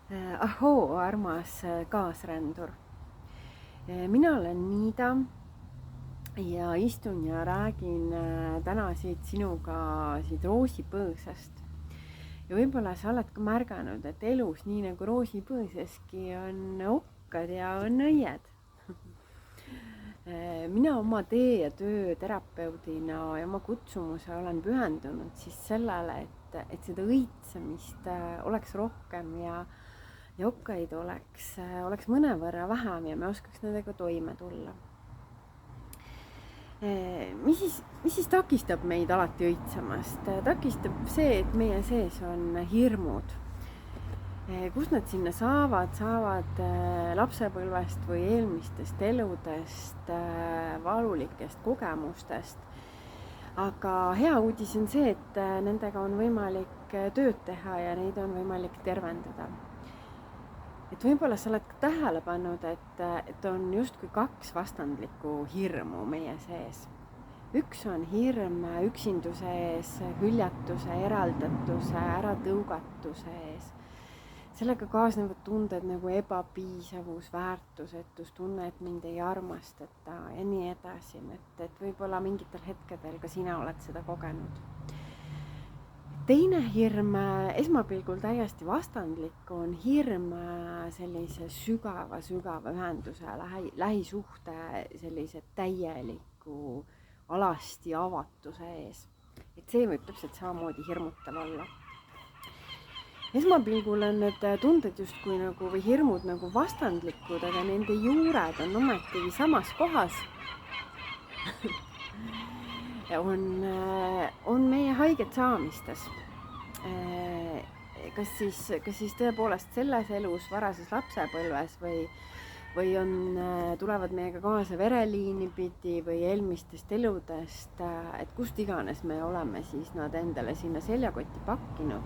Ahoo, armas kaasrändur. Mina olen Niida ja istun ja räägin täna siit sinuga siit roosipõõsast. Ja võib-olla sa oled ka märganud, et elus nii nagu roosipõõseski on okkad ja on õied. Mina oma tee ja töö terapeudina ja oma kutsumuse olen pühendunud siis sellele, et seda õitsemist oleks rohkem ja okkaid oleks mõnevõrra vähem ja me oskaks nendega toime tulla. Mis siis takistab meid alati õitsemast? Takistab see, et meie sees on hirmud. Kust nad sinna saavad lapsepõlvest või eelmistest eludest, valulikest kogemustest. Aga hea uudis on see, et nendega on võimalik tööd teha ja neid on võimalik tervendada. Et võib-olla sa oled ka tähele pannud, et on justkui kaks vastandlikku hirmu meie sees. Üks on hirm üksinduse ees, hüljatuse, eraldatuse, äratõugatuse ees. Sellega kaasnevad tunded nagu ebapiisavus, väärtusetus, tunne, et mind ei armastata ja nii edasi. Et võib-olla mingitel hetkedel ka sina oled seda kogenud. Teine hirm, esmapilgul täiesti vastandlik, on hirm sellise sügava ühenduse, lähisuhte sellise täieliku alasti avatuse ees. Et see võib täpselt samamoodi hirmutav olla. Esmapilgul on need tunded justkui nagu või hirmud nagu vastandlikud, aga nende juured on ometigi samas kohas. on meie haiget saamistes. Kas siis tõepoolest selles elus, varases lapsepõlves või tulevad meiega kaasa vereliini pidi või eelmistest eludest, et kust iganes me oleme siis nad endale sinna seljakotti pakkinud.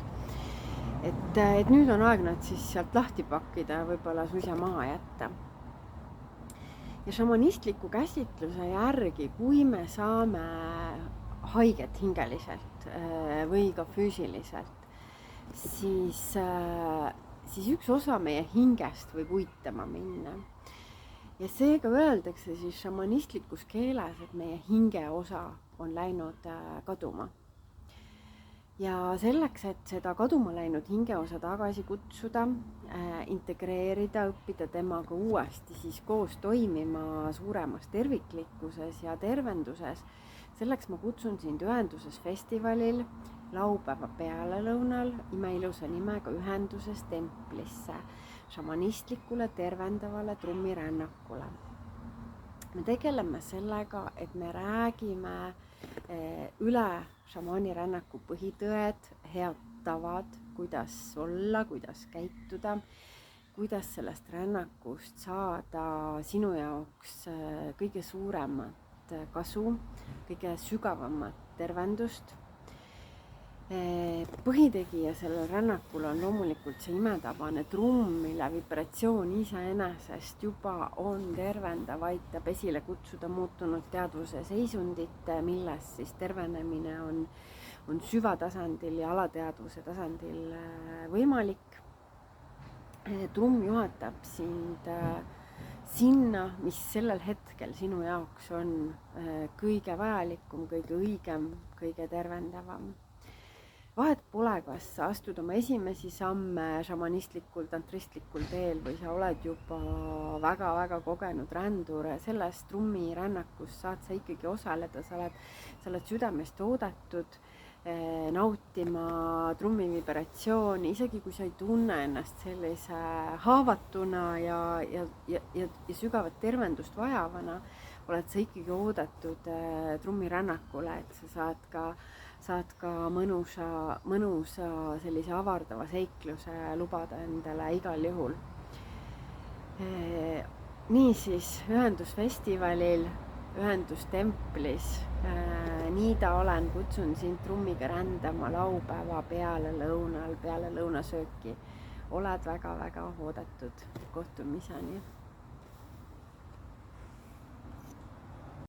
Et nüüd on aeg nad siis sealt lahti pakkida, võib-olla suisa maha jätta. Ja šamanistliku käsitluse järgi, kui me saame haiget hingeliselt või ka füüsiliselt, siis üks osa meie hingest võib uitama minna. Ja seega öeldakse siis šamanistlikus keeles, et meie hinge osa on läinud kaduma. Ja selleks, et seda kaduma läinud hingeosa tagasi kutsuda, integreerida, õppida temaga uuesti siis koos toimima suuremas terviklikkuses ja tervenduses, selleks ma kutsun sind ühenduses festivalil laupäeva pealelõunal imeilusa nimega Ühenduses templisse, šamanistlikule tervendavale trummirännakule. Me tegeleme sellega, et me räägime üle šamaanirännaku põhitõed, head tavad, kuidas olla, kuidas käituda, kuidas sellest rännakust saada sinu jaoks kõige suuremat kasu, kõige sügavamat tervendust. Põhitegija sellel rännakul on loomulikult see imetabane trumm, mille vibratsioon iseenesest juba on tervendav, aitab esile kutsuda muutunud teadvuse seisundit, milles siis tervenemine on süvatasandil ja alateadvuse tasandil võimalik. Trumm juhatab sind sinna, mis sellel hetkel sinu jaoks on kõige vajalikum, kõige õigem, kõige tervendavam. Vahet pole, kas sa astud oma esimesi samme šamanistlikul, tantristlikul teel või sa oled juba väga kogenud rändur. Selles trummirännakus saad sa ikkagi osaleda, sa oled südamest oodatud nautima trummi vibratsiooni, isegi kui sa ei tunne ennast sellise haavatuna ja sügavat tervendust vajavana, oled sa ikkagi oodatud trummirännakule, et sa saad ka mõnusa sellise avardava seikluse lubada endale igal juhul. Niisiis, Ühendusfestivalil, Ühendustemplis, Niida olen, kutsun sind trummiga rändama laupäeva peale lõunasööki. Oled väga oodatud. Kohtumiseni.